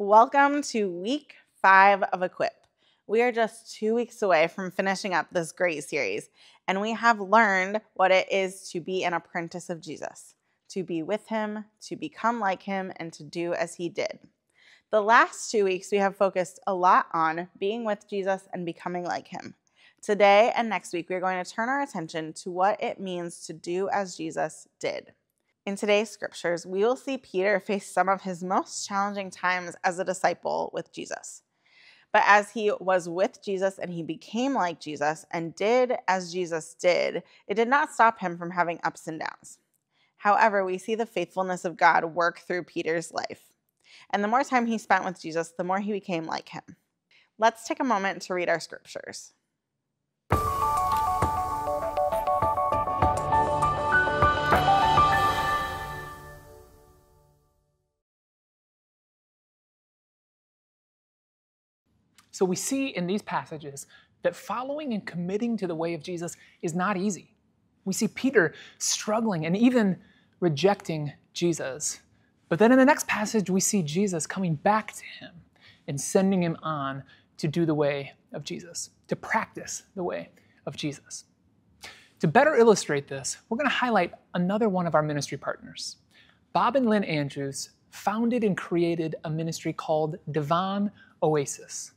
Welcome to week 5 of Equip. We are just 2 weeks away from finishing up this great series, and we have learned what it is to be an apprentice of Jesus, to be with him, to become like him, and to do as he did. The last 2 weeks, we have focused a lot on being with Jesus and becoming like him. Today and next week, we are going to turn our attention to what it means to do as Jesus did. In today's scriptures, we will see Peter face some of his most challenging times as a disciple with Jesus. But as he was with Jesus and he became like Jesus and did as Jesus did, it did not stop him from having ups and downs. However, we see the faithfulness of God work through Peter's life. And the more time he spent with Jesus, the more he became like him. Let's take a moment to read our scriptures. So we see in these passages that following and committing to the way of Jesus is not easy. We see Peter struggling and even rejecting Jesus. But then in the next passage, we see Jesus coming back to him and sending him on to do the way of Jesus, to practice the way of Jesus. To better illustrate this, we're going to highlight another one of our ministry partners. Bob and Lynn Andrews founded and created a ministry called Devon Oasis.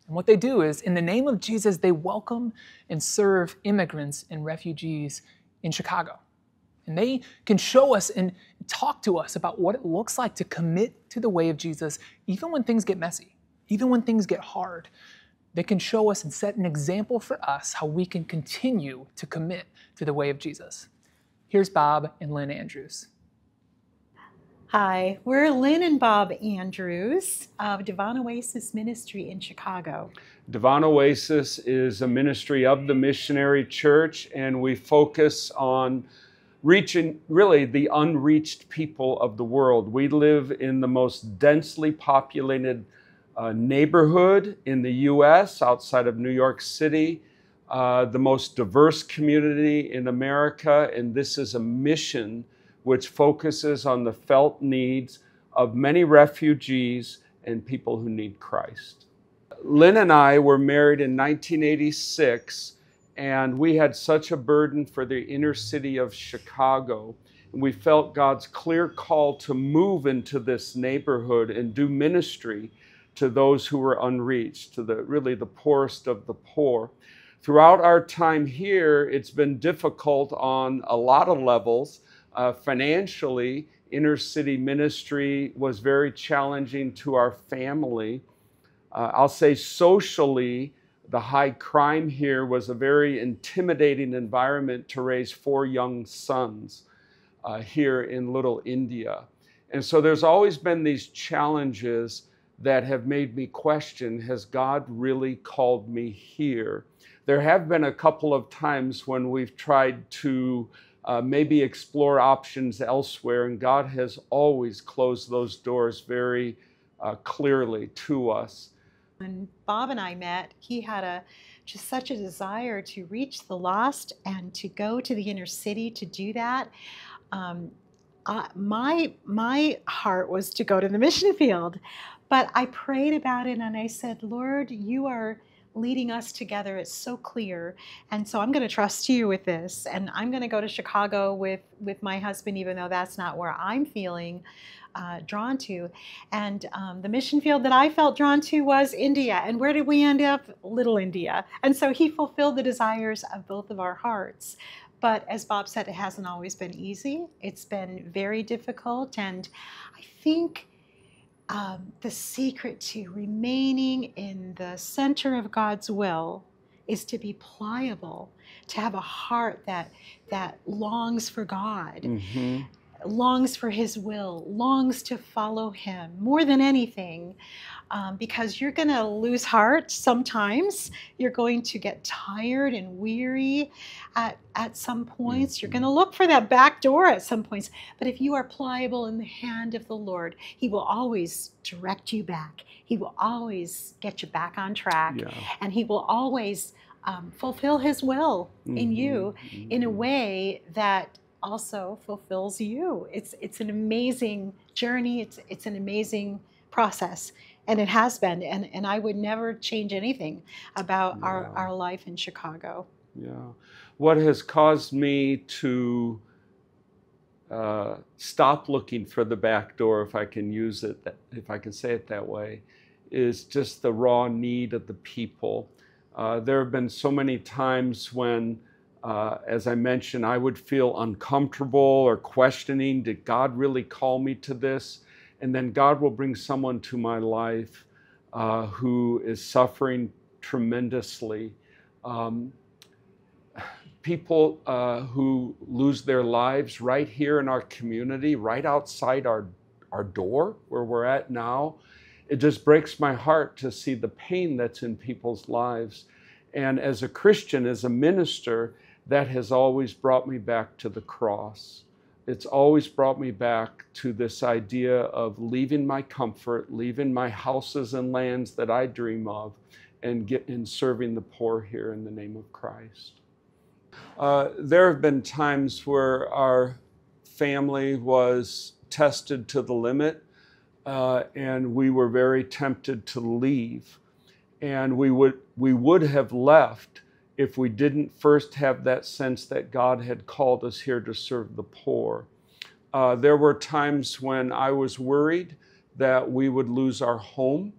And what they do is, in the name of Jesus, they welcome and serve immigrants and refugees in Chicago. And they can show us and talk to us about what it looks like to commit to the way of Jesus, even when things get messy, even when things get hard. They can show us and set an example for us how we can continue to commit to the way of Jesus. Here's Bob and Lynn Andrews. Hi, we're Lynn and Bob Andrews of Devon Oasis Ministry in Chicago. Devon Oasis is a ministry of the missionary church, and we focus on reaching really the unreached people of the world. We live in the most densely populated neighborhood in the U.S. outside of New York City, the most diverse community in America, and this is a mission which focuses on the felt needs of many refugees and people who need Christ. Lynn and I were married in 1986, and we had such a burden for the inner city of Chicago. And we felt God's clear call to move into this neighborhood and do ministry to those who were unreached, to really the poorest of the poor. Throughout our time here, it's been difficult on a lot of levels. Financially, inner city ministry was very challenging to our family. I'll say socially, the high crime here was a very intimidating environment to raise 4 young sons here in Little India. And so there's always been these challenges that have made me question, has God really called me here? There have been a couple of times when we've tried to maybe explore options elsewhere, and God has always closed those doors very clearly to us. When Bob and I met, he had just such a desire to reach the lost and to go to the inner city to do that. My heart was to go to the mission field, but I prayed about it and I said, Lord, you are leading us together. It's so clear. And so I'm going to trust you with this. And I'm going to go to Chicago with my husband, even though that's not where I'm feeling drawn to. And the mission field that I felt drawn to was India. And where did we end up? Little India. And so he fulfilled the desires of both of our hearts. But as Bob said, it hasn't always been easy. It's been very difficult. And I think the secret to remaining in the center of God's will is to be pliable, to have a heart that longs for God, longs for his will, longs to follow him more than anything, because you're going to lose heart sometimes. You're going to get tired and weary at some points. You're going to look for that back door at some points. But if you are pliable in the hand of the Lord, he will always direct you back. He will always get you back on track. And he will always fulfill his will in you in a way that also fulfills you. It's an amazing journey. It's an amazing process. And it has been, and I would never change anything about Yeah. our life in Chicago. Yeah. What has caused me to stop looking for the back door, if I can use it, if I can say it that way, is just the raw need of the people. There have been so many times when, as I mentioned, I would feel uncomfortable or questioning, did God really call me to this? And then God will bring someone to my life who is suffering tremendously. People who lose their lives right here in our community, right outside our door where we're at now. It just breaks my heart to see the pain that's in people's lives. And as a Christian, as a minister, that has always brought me back to the cross. It's always brought me back to this idea of leaving my comfort, leaving my houses and lands that I dream of, and serving the poor here in the name of Christ. There have been times where our family was tested to the limit, and we were very tempted to leave. And we would have left if we didn't first have that sense that God had called us here to serve the poor. There were times when I was worried that we would lose our home.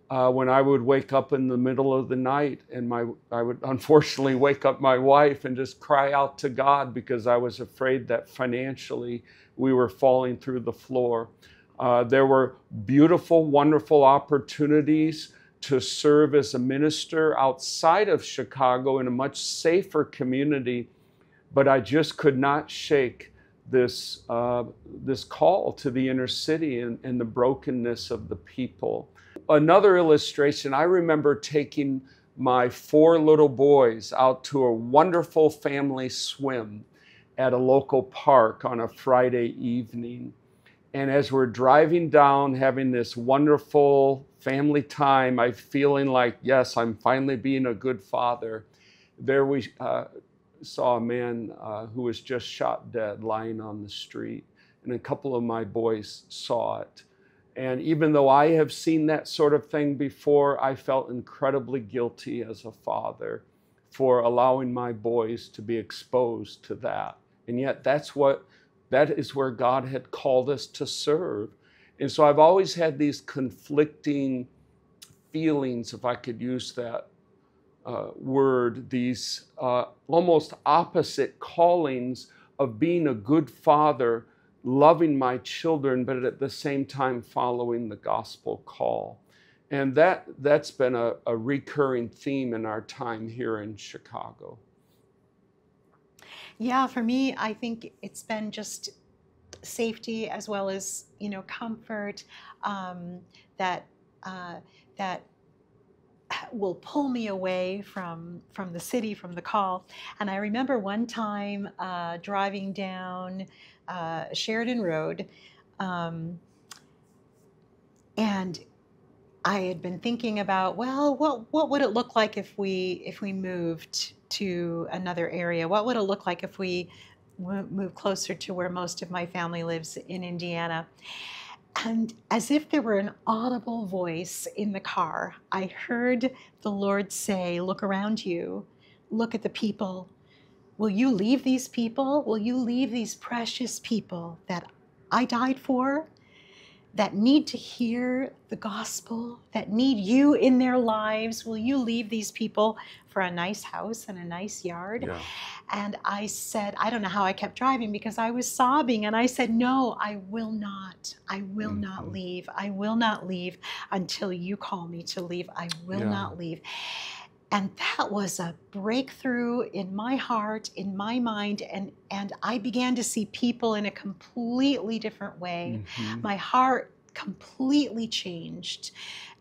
When I would wake up in the middle of the night and I would unfortunately wake up my wife and just cry out to God because I was afraid that financially we were falling through the floor. There were beautiful, wonderful opportunities to serve as a minister outside of Chicago in a much safer community, but I just could not shake this call to the inner city and the brokenness of the people. Another illustration, I remember taking my 4 little boys out to a wonderful family swim at a local park on a Friday evening. And as we're driving down, having this wonderful family time, I'm feeling like, yes, I'm finally being a good father. There we saw a man who was just shot dead lying on the street. And a couple of my boys saw it. And even though I have seen that sort of thing before, I felt incredibly guilty as a father for allowing my boys to be exposed to that. And yet that is where God had called us to serve. And so I've always had these conflicting feelings, if I could use that word, these almost opposite callings of being a good father, loving my children, but at the same time following the gospel call. And that's been a recurring theme in our time here in Chicago. Yeah, for me, I think it's been just safety as well as, comfort that will pull me away from the city, from the call. And I remember one time driving down Sheridan Road, and I had been thinking about, well, what would it look like if we moved to another area? What would it look like if we moved closer to where most of my family lives in Indiana? And as if there were an audible voice in the car, I heard the Lord say, look around you, look at the people. Will you leave these people? Will you leave these precious people that I died for, that need to hear the gospel, that need you in their lives? Will you leave these people for a nice house and a nice yard? Yeah. And I said, I don't know how I kept driving because I was sobbing. And I said, no, I will not. I will not leave. I will not leave until you call me to leave. I will not leave. And that was a breakthrough in my heart, in my mind, and I began to see people in a completely different way. My heart completely changed.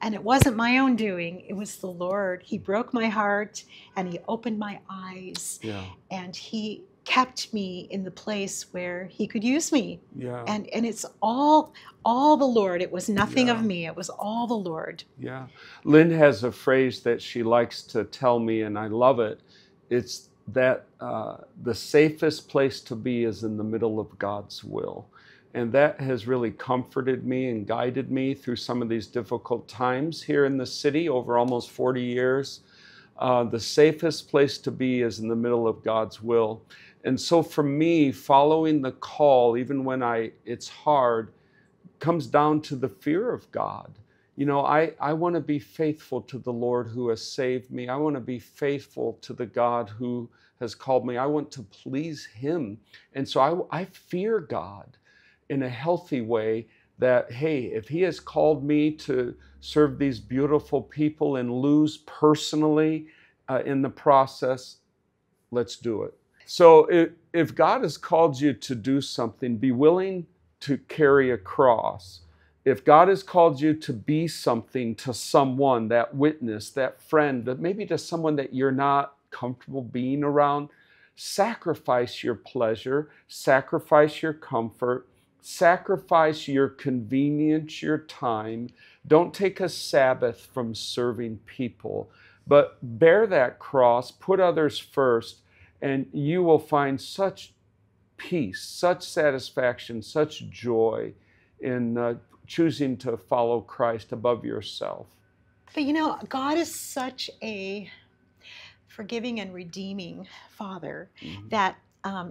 And it wasn't my own doing, it was the Lord. He broke my heart and He opened my eyes. And He kept me in the place where He could use me. And it's all the Lord. It was nothing of me. It was all the Lord. Yeah. Lynn has a phrase that she likes to tell me, and I love it. It's that the safest place to be is in the middle of God's will. And that has really comforted me and guided me through some of these difficult times here in the city over almost 40 years. The safest place to be is in the middle of God's will. And so for me, following the call, even when it's hard, comes down to the fear of God. You know, I want to be faithful to the Lord who has saved me. I want to be faithful to the God who has called me. I want to please Him. And so I fear God in a healthy way that, hey, if He has called me to serve these beautiful people and lose personally in the process, let's do it. So if God has called you to do something, be willing to carry a cross. If God has called you to be something to someone, that witness, that friend, but maybe to someone that you're not comfortable being around, sacrifice your pleasure, sacrifice your comfort, sacrifice your convenience, your time. Don't take a Sabbath from serving people, but bear that cross, put others first, and you will find such peace, such satisfaction, such joy in choosing to follow Christ above yourself. But you know, God is such a forgiving and redeeming Father that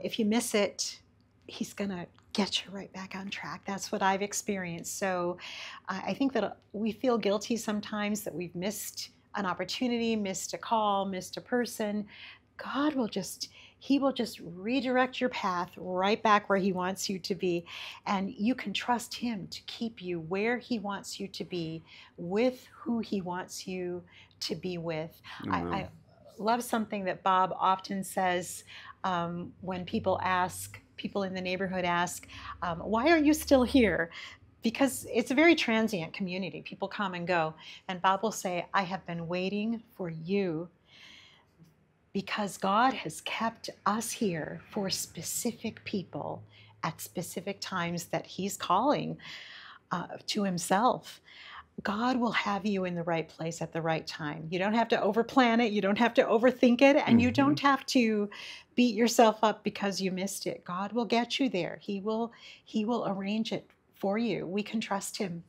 if you miss it, He's going to get you right back on track. That's what I've experienced. So I think that we feel guilty sometimes that we've missed an opportunity, missed a call, missed a person. God will He will just redirect your path right back where He wants you to be. And you can trust Him to keep you where He wants you to be, with who He wants you to be with. I love something that Bob often says when people in the neighborhood ask, why are you still here? Because it's a very transient community. People come and go. And Bob will say, I have been waiting for you, because God has kept us here for specific people at specific times that He's calling to Himself. God will have you in the right place at the right time. You don't have to overplan it. You don't have to overthink it. And you don't have to beat yourself up because you missed it. God will get you there. He will arrange it for you. We can trust Him.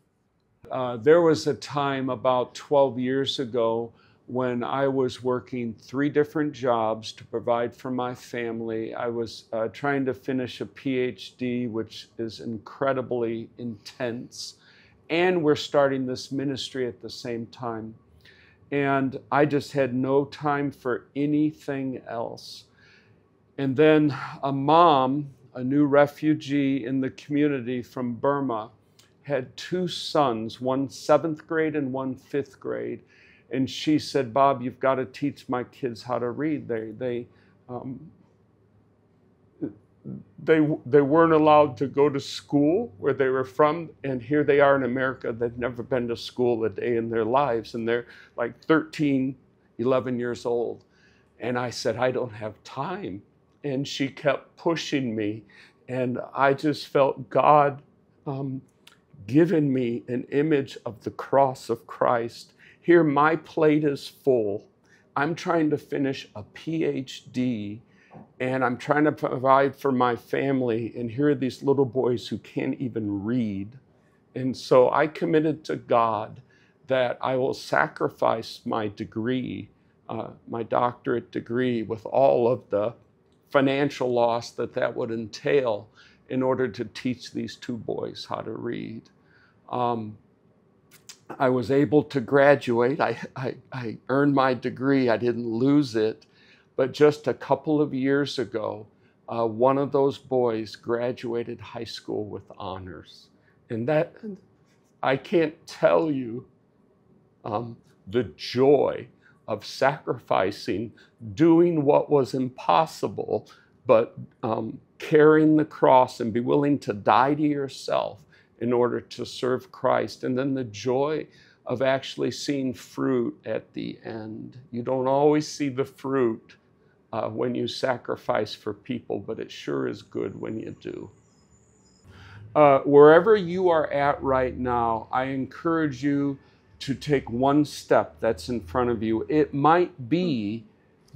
There was a time about 12 years ago when I was working 3 different jobs to provide for my family. I was trying to finish a PhD, which is incredibly intense. And we're starting this ministry at the same time. And I just had no time for anything else. And then a mom, a new refugee in the community from Burma, had 2 sons, one 7th grade and one 5th grade. And she said, Bob, you've got to teach my kids how to read. They weren't allowed to go to school where they were from, and here they are in America. They've never been to school a day in their lives, and they're like 13, 11 years old. And I said, I don't have time. And she kept pushing me, and I just felt God giving me an image of the cross of Christ. Here, my plate is full. I'm trying to finish a PhD, and I'm trying to provide for my family, and here are these little boys who can't even read. And so I committed to God that I will sacrifice my degree, my doctorate degree, with all of the financial loss that would entail in order to teach these 2 boys how to read. I was able to graduate. I earned my degree. I didn't lose it. But just a couple of years ago, one of those boys graduated high school with honors. And that, I can't tell you the joy of sacrificing, doing what was impossible, but carrying the cross and be willing to die to yourself in order to serve Christ. And then the joy of actually seeing fruit at the end. You don't always see the fruit when you sacrifice for people, but it sure is good when you do. Wherever you are at right now, I encourage you to take one step that's in front of you. It might be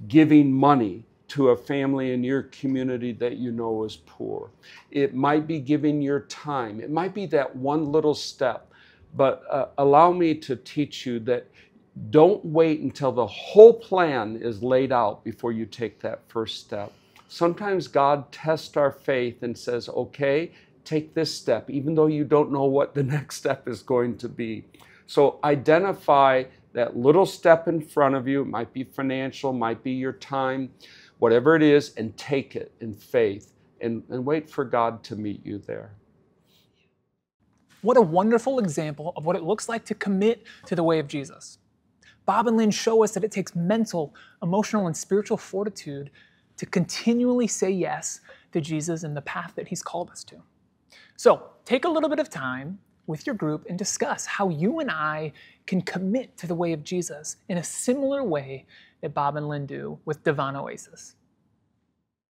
giving money to a family in your community that you know is poor. It might be giving your time. It might be that one little step. But allow me to teach you that don't wait until the whole plan is laid out before you take that first step. Sometimes God tests our faith and says, okay, take this step, even though you don't know what the next step is going to be. So identify that little step in front of you. It might be financial, might be your time, whatever it is, and take it in faith and wait for God to meet you there. What a wonderful example of what it looks like to commit to the way of Jesus. Bob and Lynn show us that it takes mental, emotional, and spiritual fortitude to continually say yes to Jesus and the path that He's called us to. So take a little bit of time with your group and discuss how you and I can commit to the way of Jesus in a similar way that Bob and Lynn do with Devon Oasis.